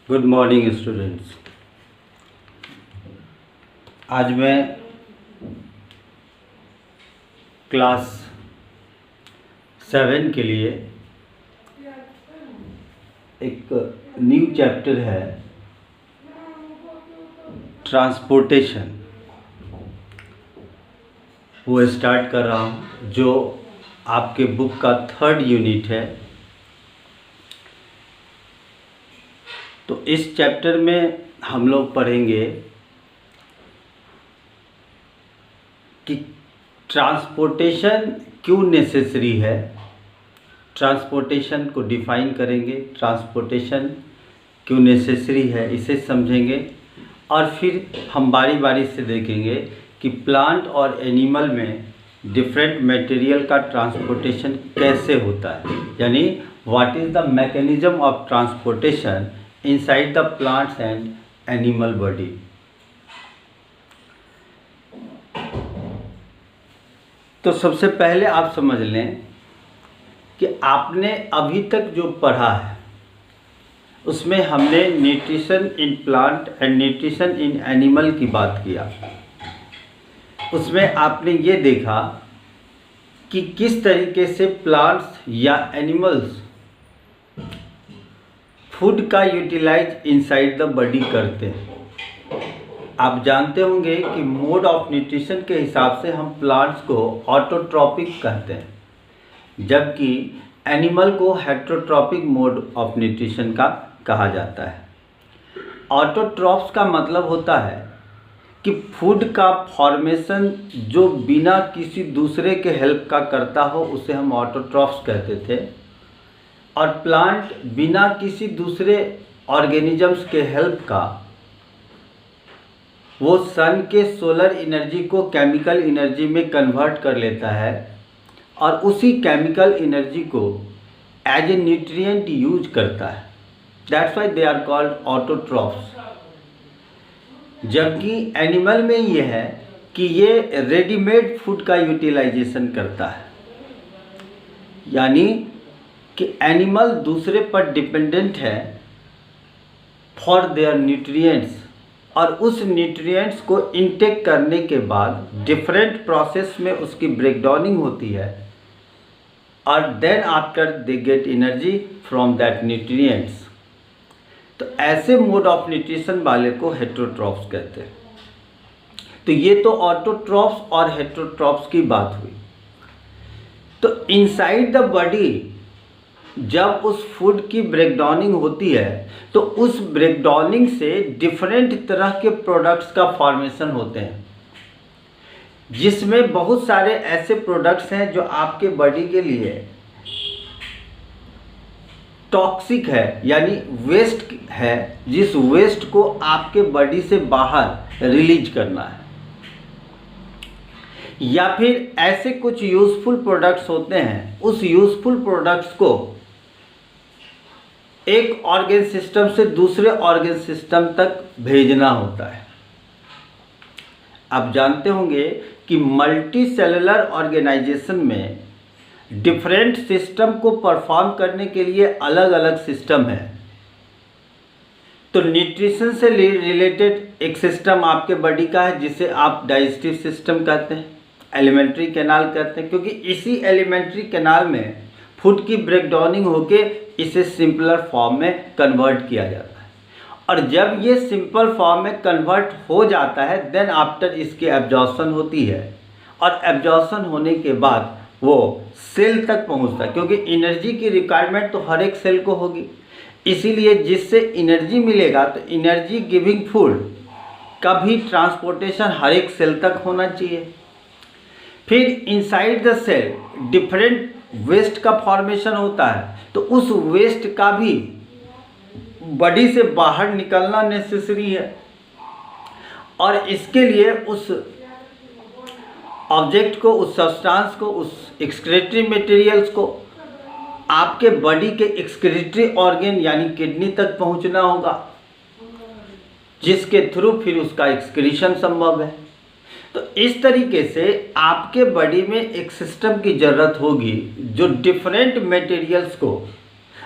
Good morning students. आज मैं class 7 के लिए एक न्यू चैप्टर है ट्रांसपोर्टेशन, वो स्टार्ट कर रहा हूँ, जो आपके बुक का 3rd यूनिट है। तो इस चैप्टर में हम लोग पढ़ेंगे कि ट्रांसपोर्टेशन क्यों नेसेसरी है। ट्रांसपोर्टेशन को डिफाइन करेंगे, ट्रांसपोर्टेशन क्यों नेसेसरी है इसे समझेंगे, और फिर हम बारी बारी से देखेंगे कि प्लांट और एनिमल में डिफरेंट मटेरियल का ट्रांसपोर्टेशन कैसे होता है, यानी what is the mechanism of transportation inside the plants and animal body. तो सबसे पहले आप समझ लें कि आपने अभी तक जो पढ़ा है उसमें हमने nutrition in plant and nutrition in animal की बात किया। उसमें आपने ये देखा कि किस तरीके से प्लांट्स या एनिमल्स फूड का यूटिलाइज इनसाइड द बॉडी करते हैं। आप जानते होंगे कि मोड ऑफ न्यूट्रिशन के हिसाब से हम प्लांट्स को ऑटोट्रॉपिक कहते हैं, जबकि एनिमल को हेटेरोट्रॉपिक मोड ऑफ न्यूट्रिशन का कहा जाता है। ऑटोट्रॉप्स का मतलब होता है कि फूड का फॉर्मेशन जो बिना किसी दूसरे के हेल्प का करता हो उसे हम ऑटोट्रॉप्स कहते थे, और प्लांट बिना किसी दूसरे ऑर्गेनिजम्स के हेल्प का वो सन के सोलर एनर्जी को केमिकल एनर्जी में कन्वर्ट कर लेता है और उसी केमिकल एनर्जी को एज ए न्यूट्रिएंट यूज करता है। That's why they are called autotrophs. जबकि एनिमल में ये है कि ये रेडीमेड फूड का यूटिलाइजेशन करता है, यानी कि एनिमल दूसरे पर डिपेंडेंट है फॉर देयर न्यूट्रिएंट्स, और उस न्यूट्रिएंट्स को इनटेक करने के बाद डिफरेंट प्रोसेस में उसकी ब्रेकडाउनिंग होती है, और then after they get energy from that nutrients. तो ऐसे मोड ऑफ न्यूट्रिशन वाले को हेटेरोट्रॉप्स कहते हैं। तो ये तो ऑटोट्रॉप्स और हेटेरोट्रॉप्स की बात हुई। तो इनसाइड द बॉडी जब उस फूड की ब्रेकडाउनिंग होती है तो उस ब्रेकडाउनिंग से डिफरेंट तरह के प्रोडक्ट्स का फॉर्मेशन होते हैं, जिसमें बहुत सारे ऐसे प्रोडक्ट्स हैं जो आपके बॉडी के लिए टॉक्सिक है, यानी वेस्ट है, जिस वेस्ट को आपके बॉडी से बाहर रिलीज करना है। या फिर ऐसे कुछ यूजफुल प्रोडक्ट्स होते हैं, उस यूजफुल प्रोडक्ट्स को एक ऑर्गन सिस्टम से दूसरे ऑर्गन सिस्टम तक भेजना होता है। आप जानते होंगे कि मल्टी सेलुलर ऑर्गेनाइजेशन में डिफरेंट सिस्टम को परफॉर्म करने के लिए अलग अलग सिस्टम है। तो न्यूट्रिशन से रिलेटेड एक सिस्टम आपके बॉडी का है जिसे आप डाइजेस्टिव सिस्टम कहते हैं, एलिमेंट्री कैनाल कहते हैं, क्योंकि इसी एलिमेंट्री कैनाल में फूड की ब्रेकडाउनिंग होके इसे सिंपलर फॉर्म में कन्वर्ट किया जाता है, और जब ये सिंपल फॉर्म में कन्वर्ट हो जाता है देन आफ्टर इसकी एब्जॉर्प्शन होती है, और एब्जॉर्प्शन होने के बाद वो सेल तक पहुंचता है, क्योंकि एनर्जी की रिक्वायरमेंट तो हर एक सेल को होगी। इसीलिए जिससे एनर्जी मिलेगा तो एनर्जी गिविंग फूड का भी ट्रांसपोर्टेशन हर एक सेल तक होना चाहिए। फिर inside the cell different waste का फॉर्मेशन होता है, तो उस वेस्ट का भी बॉडी से बाहर निकलना नेसेसरी है, और इसके लिए उस ऑब्जेक्ट को, उस सब्सटेंस को, उस एक्सक्रीटरी मटेरियल्स को आपके बॉडी के एक्सक्रीटरी ऑर्गन यानी किडनी तक पहुंचना होगा, जिसके थ्रू फिर उसका एक्सक्रीशन संभव है। तो इस तरीके से आपके बॉडी में एक सिस्टम की ज़रूरत होगी जो डिफरेंट मटेरियल्स को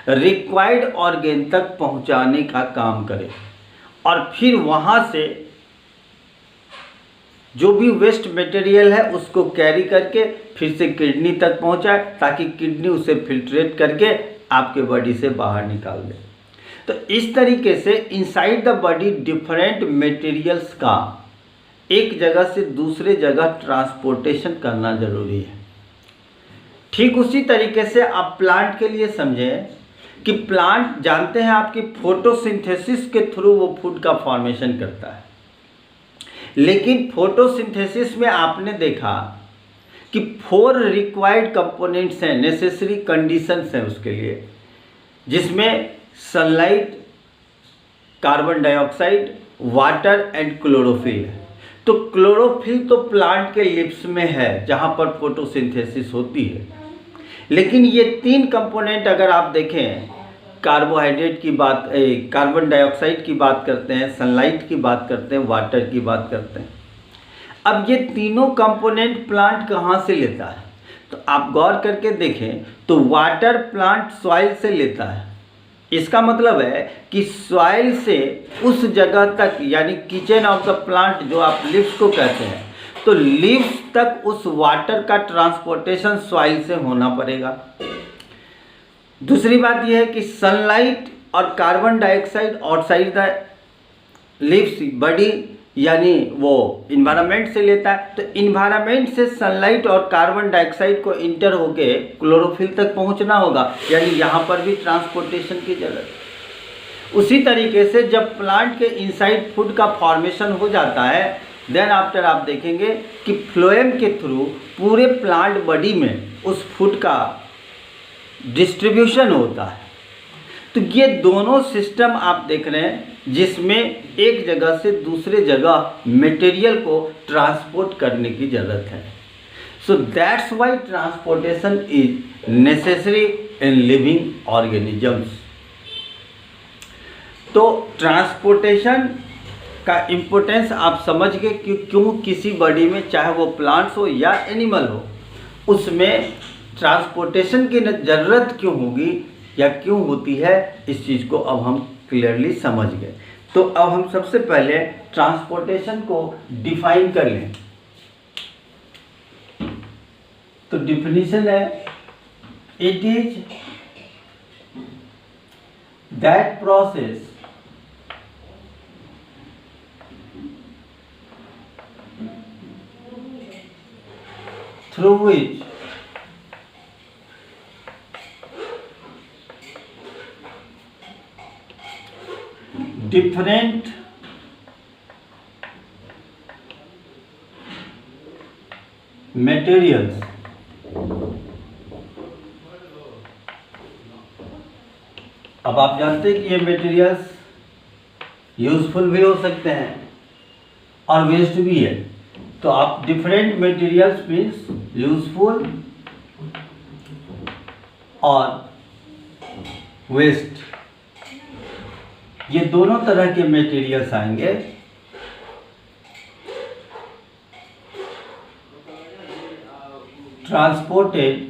रिक्वायर्ड ऑर्गेन तक पहुंचाने का काम करे और फिर वहां से जो भी वेस्ट मटेरियल है उसको कैरी करके फिर से किडनी तक पहुंचाए, ताकि किडनी उसे फिल्ट्रेट करके आपके बॉडी से बाहर निकाल दे। तो इस तरीके से inside the body different materials का एक जगह से दूसरे जगह ट्रांसपोर्टेशन करना जरूरी है। ठीक उसी तरीके से आप प्लांट के लिए समझें कि प्लांट जानते हैं आपकी फोटोसिंथेसिस के थ्रू वो फूड का फॉर्मेशन करता है, लेकिन फोटोसिंथेसिस में आपने देखा कि 4 रिक्वायर्ड कंपोनेंट्स हैं, नेसेसरी कंडीशंस हैं उसके लिए, जिसमें sunlight, carbon dioxide, water and chlorophyll है। तो क्लोरोफिल तो प्लांट के लिप्स में है जहाँ पर फोटोसिंथेसिस होती है, लेकिन ये 3 कंपोनेंट अगर आप देखें, कार्बोहाइड्रेट की बात, कार्बन डाइऑक्साइड की बात करते हैं, सनलाइट की बात करते हैं, वाटर की बात करते हैं। अब ये तीनों कंपोनेंट प्लांट कहाँ से लेता है? तो आप गौर करके देखें तो वाटर प्लांट सॉइल से लेता है। इसका मतलब है कि सॉइल से उस जगह तक, यानी किचन ऑफ द प्लांट जो आप लीव्स को कहते हैं, तो लीव्स तक उस वाटर का ट्रांसपोर्टेशन सॉइल से होना पड़ेगा। दूसरी बात यह है कि सनलाइट और carbon dioxide outside the leaves body, यानी वो इन्वायरमेंट से लेता है। तो इन्वायरमेंट से सनलाइट और कार्बन डाइऑक्साइड को इंटर होके क्लोरोफिल तक पहुंचना होगा, यानी यहाँ पर भी ट्रांसपोर्टेशन की जरूरत है। उसी तरीके से जब प्लांट के इनसाइड फूड का फॉर्मेशन हो जाता है, देन आफ्टर आप देखेंगे कि फ्लोएम के थ्रू पूरे प्लांट बॉडी में उस फूड का डिस्ट्रीब्यूशन होता है। तो ये दोनों सिस्टम आप देख रहे हैं जिसमें एक जगह से दूसरे जगह मटेरियल को ट्रांसपोर्ट करने की ज़रूरत है। So that's why transportation is necessary in living organisms. तो ट्रांसपोर्टेशन का इम्पोर्टेंस आप समझ गए कि क्यों किसी बॉडी में, चाहे वो प्लांट्स हो या एनिमल हो, उसमें ट्रांसपोर्टेशन की ज़रूरत क्यों होगी या क्यों होती है। इस चीज़ को अब हम क्लियरली समझ गए। तो अब हम सबसे पहले ट्रांसपोर्टेशन को डिफाइन कर लें। तो डिफिनीशन है, it is that process through which different materials अब आप जानते हैं कि ये मटेरियल्स यूजफुल भी हो सकते हैं और वेस्ट भी है। तो आप डिफरेंट मटेरियल्स मीन्स यूजफुल और वेस्ट, ये दोनों तरह के मटेरियल्स आएंगे। Transported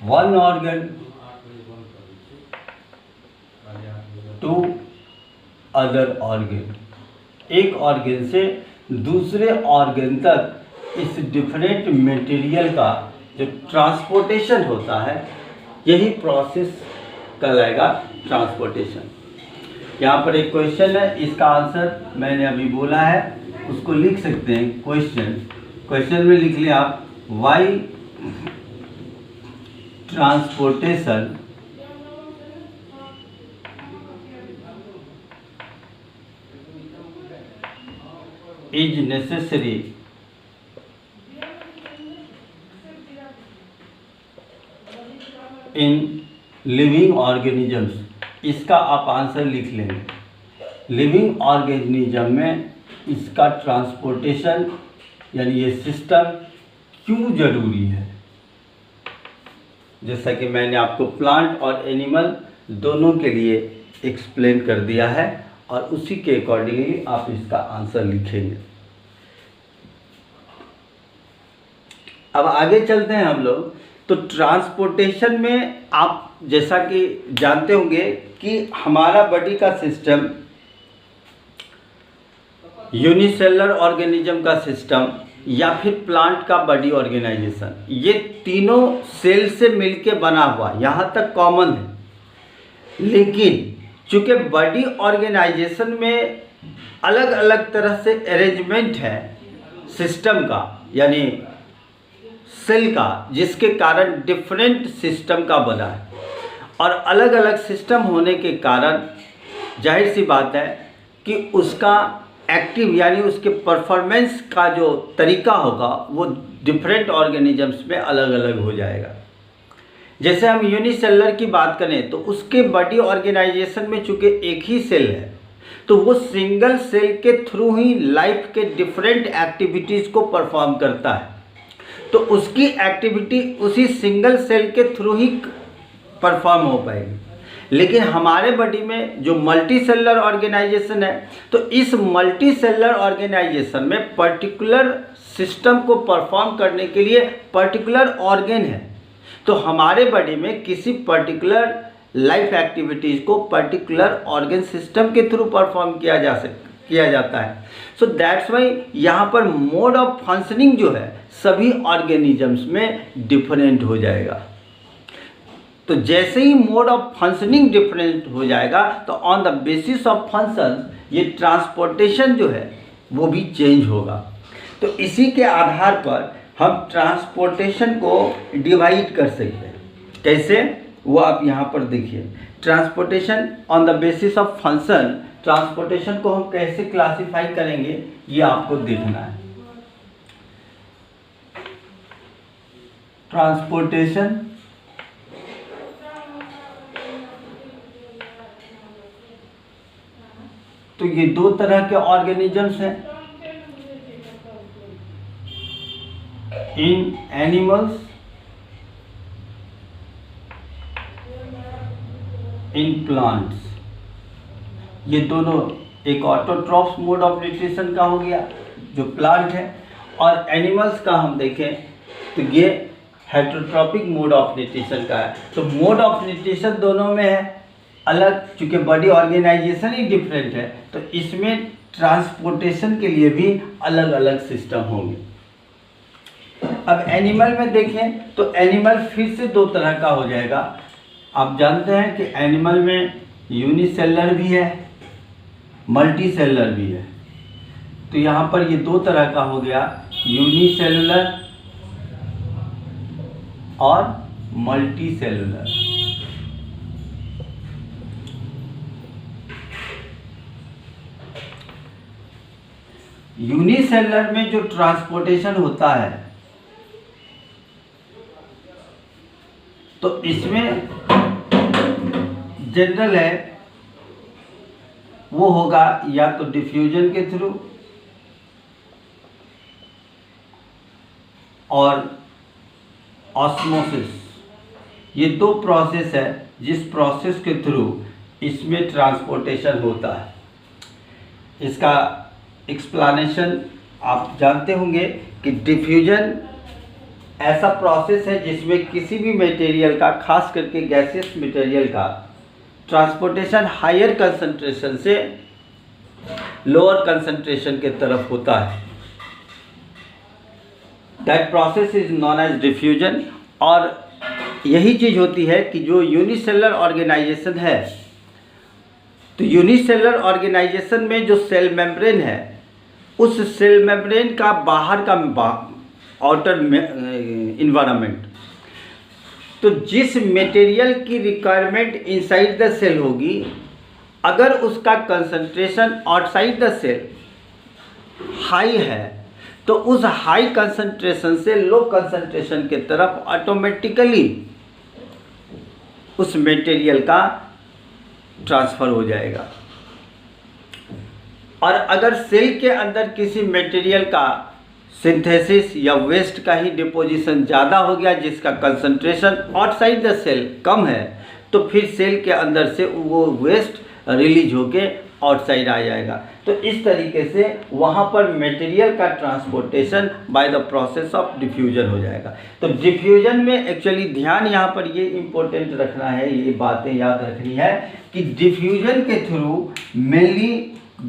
one organ to other organ, एक ऑर्गन से दूसरे ऑर्गन तक इस डिफरेंट मटेरियल का जो ट्रांसपोर्टेशन होता है, यही प्रोसेस कहलाएगा ट्रांसपोर्टेशन। यहाँ पर एक क्वेश्चन है, इसका आंसर मैंने अभी बोला है, उसको लिख सकते हैं। क्वेश्चन में लिख लिया आप, why transportation is necessary in living organisms. इसका आप आंसर लिख लेंगे। लिविंग ऑर्गेनिज्म में इसका ट्रांसपोर्टेशन यानी ये सिस्टम क्यों जरूरी है। जैसा कि मैंने आपको प्लांट और एनिमल दोनों के लिए एक्सप्लेन कर दिया है और उसी के अकॉर्डिंगली आप इसका आंसर लिखेंगे। अब आगे चलते हैं हम लोग। तो ट्रांसपोर्टेशन में आप जैसा कि जानते होंगे कि हमारा बॉडी का सिस्टम, यूनिसेलुलर ऑर्गेनिज्म का सिस्टम या फिर प्लांट का बॉडी ऑर्गेनाइजेशन, ये तीनों सेल से मिलके बना हुआ, यहाँ तक कॉमन है। लेकिन चूँकि बॉडी ऑर्गेनाइजेशन में अलग अलग तरह से अरेंजमेंट है सिस्टम का, यानी सेल का, जिसके कारण डिफरेंट सिस्टम का बना है। और अलग अलग सिस्टम होने के कारण जाहिर सी बात है कि उसका एक्टिव यानी उसके परफॉर्मेंस का जो तरीका होगा वो डिफरेंट ऑर्गेनिजम्स में अलग अलग हो जाएगा। जैसे हम यूनिसेलुलर की बात करें तो उसके बॉडी ऑर्गेनाइजेशन में चूँकि एक ही सेल है तो वो सिंगल सेल के थ्रू ही लाइफ के डिफरेंट एक्टिविटीज़ को परफॉर्म करता है। तो उसकी एक्टिविटी उसी सिंगल सेल के थ्रू ही परफॉर्म हो पाएगी। लेकिन हमारे बॉडी में जो मल्टी सेलुलर ऑर्गेनाइजेशन है, तो इस मल्टी सेलुलर ऑर्गेनाइजेशन में पर्टिकुलर सिस्टम को परफॉर्म करने के लिए पर्टिकुलर ऑर्गेन है। तो हमारे बॉडी में किसी पर्टिकुलर लाइफ एक्टिविटीज़ को पर्टिकुलर ऑर्गेन सिस्टम के थ्रू परफॉर्म किया जाता है। सो दैट्स वाई यहाँ पर मोड ऑफ फंक्शनिंग जो है सभी ऑर्गेनिजम्स में डिफरेंट हो जाएगा। तो जैसे ही मोड ऑफ फंक्शनिंग डिफरेंट हो जाएगा तो on the basis of function ये ट्रांसपोर्टेशन जो है वो भी चेंज होगा। तो इसी के आधार पर हम ट्रांसपोर्टेशन को डिवाइड कर सकते हैं। कैसे, वो आप यहाँ पर देखिए। Transportation on the basis of function, transportation को हम कैसे क्लासिफाई करेंगे ये आपको देखना है। ट्रांसपोर्टेशन तो ये दो तरह के ऑर्गेनिजम्स हैं, इन एनिमल्स, इन प्लांट्स। ये दोनों एक ऑटोट्रॉफ्स मोड ऑफ न्यूट्रिशन का हो गया जो प्लांट है, और एनिमल्स का हम देखें तो ये हेटेरोट्रॉपिक मोड ऑफ न्यूट्रिशन का है। तो मोड ऑफ न्यूट्रिशन दोनों में है अलग, चूँकि बॉडी ऑर्गेनाइजेशन ही डिफरेंट है तो इसमें ट्रांसपोर्टेशन के लिए भी अलग अलग सिस्टम होंगे। अब एनिमल में देखें तो एनिमल फिर से दो तरह का हो जाएगा। आप जानते हैं कि एनिमल में यूनिसेलुलर भी है, मल्टी सेलुलर भी है। तो यहाँ पर ये दो तरह का हो गया, यूनिसेलुलर और मल्टी सेलुलर। यूनिसेलुलर में जो ट्रांसपोर्टेशन होता है तो इसमें जनरल है वो होगा या तो डिफ्यूजन के थ्रू और ऑस्मोसिस। ये दो प्रोसेस है जिस प्रोसेस के थ्रू इसमें ट्रांसपोर्टेशन होता है। इसका एक्सप्लेनेशन आप जानते होंगे कि डिफ्यूजन ऐसा प्रोसेस है जिसमें किसी भी मटेरियल का, खास करके गैसियस मटेरियल का, ट्रांसपोर्टेशन हायर कंसंट्रेशन से लोअर कंसंट्रेशन के तरफ होता है। That process is known as diffusion. और यही चीज़ होती है कि जो यूनिसेलुलर ऑर्गेनाइजेशन है, तो यूनिसेलुलर ऑर्गेनाइजेशन में जो सेल मेम्ब्रेन है, उस सेल मेम्ब्रेन का बाहर का आउटर इन्वायरमेंट, तो जिस मटेरियल की रिक्वायरमेंट इनसाइड द सेल होगी, अगर उसका concentration outside the cell high है तो उस हाई कंसंट्रेशन से लो कंसंट्रेशन के तरफ ऑटोमेटिकली उस मटेरियल का ट्रांसफ़र हो जाएगा। और अगर सेल के अंदर किसी मटेरियल का सिंथेसिस या वेस्ट का ही डिपोजिशन ज़्यादा हो गया, जिसका कंसंट्रेशन आउटसाइड द सेल कम है, तो फिर सेल के अंदर से वो वेस्ट रिलीज होके आउटसाइड आ जाएगा। तो इस तरीके से वहाँ पर मटेरियल का transportation by the process of diffusion हो जाएगा। तो डिफ्यूजन में एक्चुअली ध्यान यहाँ पर ये इम्पोर्टेंट रखना है, ये बातें याद रखनी है कि डिफ्यूजन के थ्रू मेनली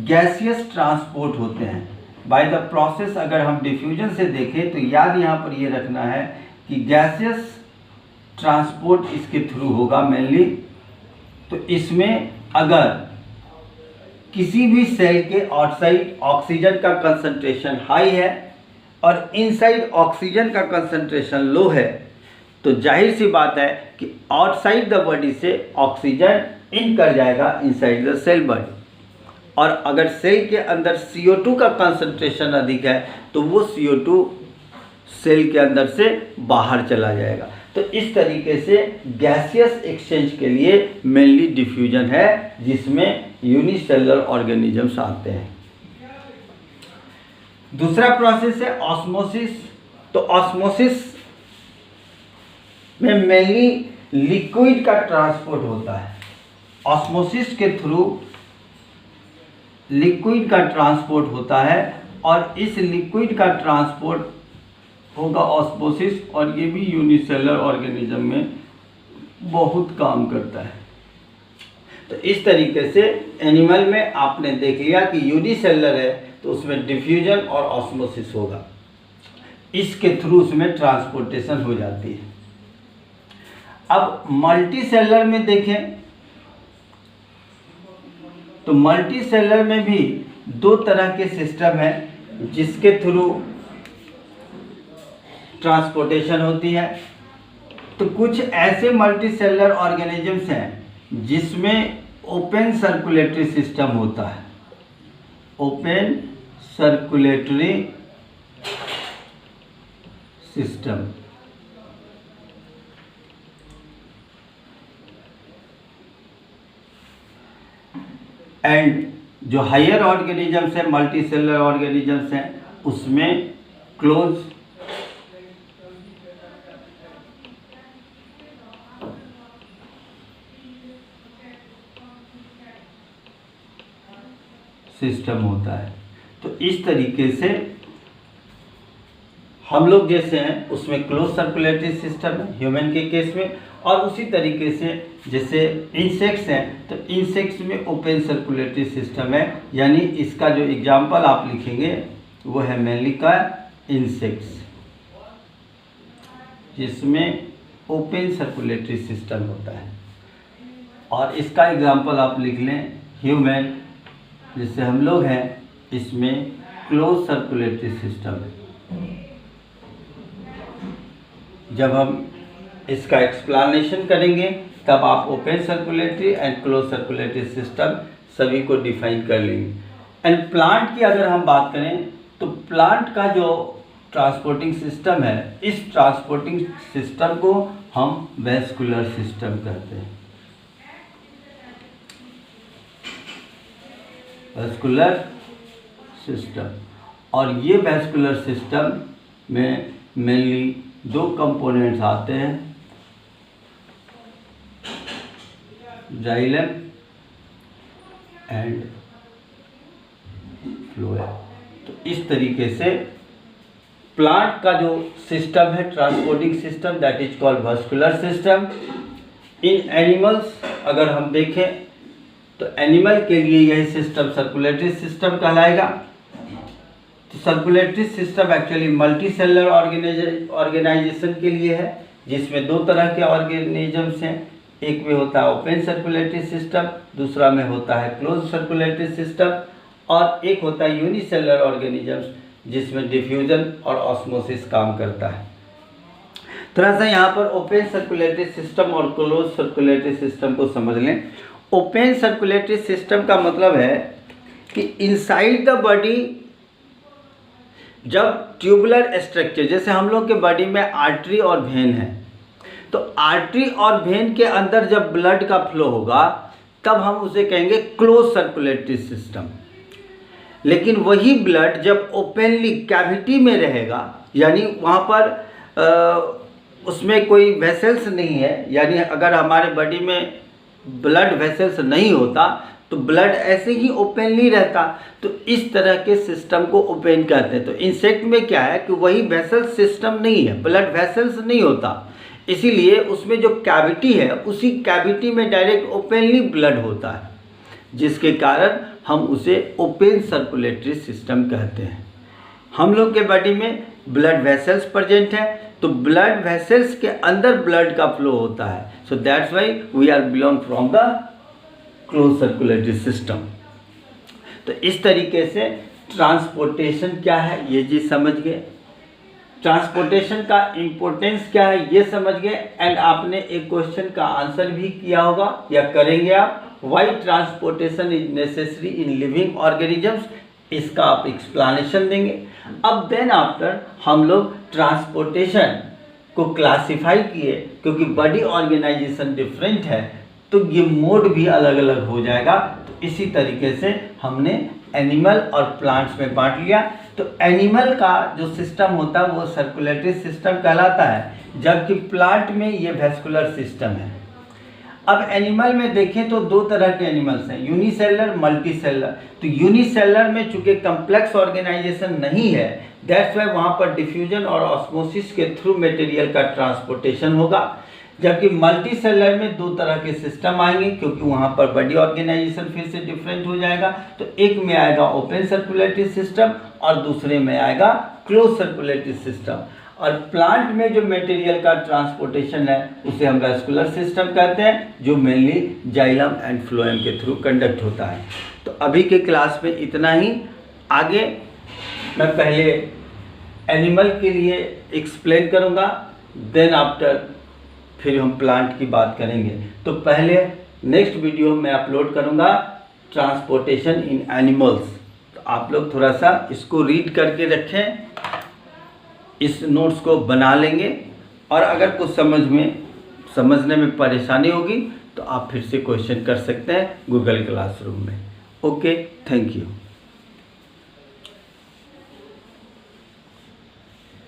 गैसियस ट्रांसपोर्ट होते हैं बाय द प्रोसेस। अगर हम डिफ्यूजन से देखें तो याद यहाँ पर ये रखना है कि गैसियस ट्रांसपोर्ट इसके थ्रू होगा मेनली। तो इसमें अगर किसी भी सेल के आउटसाइड ऑक्सीजन का कंसंट्रेशन हाई है और इनसाइड ऑक्सीजन का कंसंट्रेशन लो है, तो जाहिर सी बात है कि आउटसाइड द बॉडी से ऑक्सीजन इन कर जाएगा इनसाइड द सेल बॉडी। और अगर सेल के अंदर CO2 का कंसंट्रेशन अधिक है तो वो CO2 सेल के अंदर से बाहर चला जाएगा। तो इस तरीके से गैसियस एक्सचेंज के लिए मेनली डिफ्यूजन है, जिसमें यूनिसेलुलर ऑर्गेनिजम्स आते हैं। दूसरा प्रोसेस है ऑस्मोसिस। तो ऑस्मोसिस में मेनली लिक्विड का ट्रांसपोर्ट होता है। ऑस्मोसिस के थ्रू लिक्विड का ट्रांसपोर्ट होता है और इस लिक्विड का ट्रांसपोर्ट होगा ऑस्मोसिस, और ये भी यूनिसेलुलर ऑर्गेनिज्म में बहुत काम करता है। तो इस तरीके से एनिमल में आपने देख लिया कि यूनिसेलुलर है तो उसमें डिफ्यूजन और ऑस्मोसिस होगा, इसके थ्रू उसमें ट्रांसपोर्टेशन हो जाती है। अब मल्टीसेलुलर में देखें तो मल्टीसेलुलर में भी दो तरह के सिस्टम हैं जिसके थ्रू ट्रांसपोर्टेशन होती है। तो कुछ ऐसे मल्टीसेलुलर ऑर्गेनिजम्स हैं जिसमें ओपन सर्कुलेटरी सिस्टम होता है। ओपन सर्कुलेटरी सिस्टम एंड जो हायर ऑर्गेनिजम्स हैं, मल्टीसेलुलर ऑर्गेनिजम्स हैं, उसमें क्लोज सिस्टम होता है। तो इस तरीके से हम लोग जैसे हैं उसमें क्लोज सर्कुलेटरी सिस्टम है ह्यूमन के केस में, और उसी तरीके से जैसे इंसेक्ट्स हैं तो इंसेक्ट्स में ओपन सर्कुलेटरी सिस्टम है। यानी इसका जो एग्जाम्पल आप लिखेंगे वो है मेनली का इंसेक्ट्स, जिसमें ओपन सर्कुलेटरी सिस्टम होता है। और इसका एग्जाम्पल आप लिख लें ह्यूमन, जिससे हम लोग हैं, इसमें क्लोज सर्कुलेटरी सिस्टम है। जब हम इसका एक्सप्लेनेशन करेंगे तब आप open circulatory and close circulatory system सभी को डिफाइन कर लेंगे। एंड प्लांट की अगर हम बात करें तो प्लांट का जो ट्रांसपोर्टिंग सिस्टम है, इस ट्रांसपोर्टिंग सिस्टम को हम वैस्कुलर सिस्टम कहते हैं। वैस्कुलर सिस्टम, और ये वैस्कुलर सिस्टम में मेनली दो कंपोनेंट्स आते हैं, जाइलम एंड फ्लोएम। तो इस तरीके से प्लांट का जो सिस्टम है transporting system, that is called vascular system. In animals अगर हम देखें तो एनिमल के लिए यही सिस्टम सर्कुलेटरी सिस्टम कहलाएगा। तो circulatory system actually multicellular organisation के लिए है, जिसमें दो तरह के ऑर्गेनिजम्स हैं। एक में होता है ओपन सर्कुलेटरी सिस्टम, दूसरा में होता है क्लोज सर्कुलेटरी सिस्टम, और एक होता है यूनिसेलुलर ऑर्गेनिजम्स जिसमें डिफ्यूजन और ऑस्मोसिस काम करता है। थोड़ा सा यहाँ पर ओपन सर्कुलेटरी सिस्टम और क्लोज सर्कुलेटरी सिस्टम को समझ लें। ओपन सर्कुलेटरी सिस्टम का मतलब है कि इनसाइड द बॉडी जब ट्यूबुलर स्ट्रक्चर, जैसे हम लोग के बॉडी में आर्टरी और वेन है, तो आर्टरी और वेन के अंदर जब ब्लड का फ्लो होगा तब हम उसे कहेंगे क्लोज सर्कुलेटरी सिस्टम। लेकिन वही ब्लड जब ओपनली कैविटी में रहेगा, यानी वहाँ पर उसमें कोई वेसल्स नहीं है, यानी अगर हमारे बॉडी में ब्लड वेसल्स नहीं होता तो ब्लड ऐसे ही ओपनली रहता, तो इस तरह के सिस्टम को ओपन कहते हैं। तो इंसेक्ट में क्या है कि वही वेसल सिस्टम नहीं है, ब्लड वेसल्स नहीं होता, इसीलिए उसमें जो कैविटी है उसी कैविटी में डायरेक्ट ओपनली ब्लड होता है, जिसके कारण हम उसे ओपन सर्कुलेटरी सिस्टम कहते हैं। हम लोग के बॉडी में ब्लड वेसल्स प्रेजेंट है, तो ब्लड वेसल्स के अंदर ब्लड का फ्लो होता है। So that's why we are belong from the close circulatory system. तो इस तरीके से ट्रांसपोर्टेशन क्या है ये चीज समझ गए, ट्रांसपोर्टेशन का इम्पोर्टेंस क्या है ये समझ गए, एंड आपने एक क्वेश्चन का आंसर भी किया होगा या करेंगे आप, why transportation is necessary in living organisms, इसका आप एक्सप्लेनेशन देंगे। अब देन आफ्टर हम लोग ट्रांसपोर्टेशन को क्लासिफाई किए, क्योंकि बॉडी ऑर्गेनाइजेशन डिफरेंट है तो ये मोड भी अलग अलग हो जाएगा। तो इसी तरीके से हमने एनिमल और प्लांट्स में बांट लिया। तो एनिमल का जो सिस्टम होता है वो सर्कुलेटरी सिस्टम कहलाता है, जबकि प्लांट में ये वेस्कुलर सिस्टम है। अब एनिमल में देखें तो दो तरह के एनिमल्स हैं, यूनिसेलर, मल्टीसेलर। तो यूनिसेलर में चूंकि कम्प्लेक्स ऑर्गेनाइजेशन नहीं है, दैट्स वाई वहाँ पर डिफ्यूजन और ऑस्मोसिस के थ्रू मटेरियल का ट्रांसपोर्टेशन होगा, जबकि मल्टी सेलर में दो तरह के सिस्टम आएंगे, क्योंकि वहाँ पर बॉडी ऑर्गेनाइजेशन फिर से डिफरेंट हो जाएगा। तो एक में आएगा ओपन सर्कुलेटरी सिस्टम और दूसरे में आएगा क्लोज सर्कुलेटरी सिस्टम। और प्लांट में जो मटेरियल का ट्रांसपोर्टेशन है उसे हम वेस्कुलर सिस्टम कहते हैं, जो मेनली जाइलम एंड फ्लोएम के थ्रू कंडक्ट होता है। तो अभी के क्लास में इतना ही। आगे मैं पहले एनिमल के लिए एक्सप्लेन करूँगा, देन आफ्टर फिर हम प्लांट की बात करेंगे। तो पहले नेक्स्ट वीडियो में अपलोड करूँगा ट्रांसपोर्टेशन इन एनिमल्स। तो आप लोग थोड़ा सा इसको रीड करके रखें, इस नोट्स को बना लेंगे, और अगर कुछ समझने में परेशानी होगी तो आप फिर से क्वेश्चन कर सकते हैं गूगल क्लासरूम में। Okay, thank you.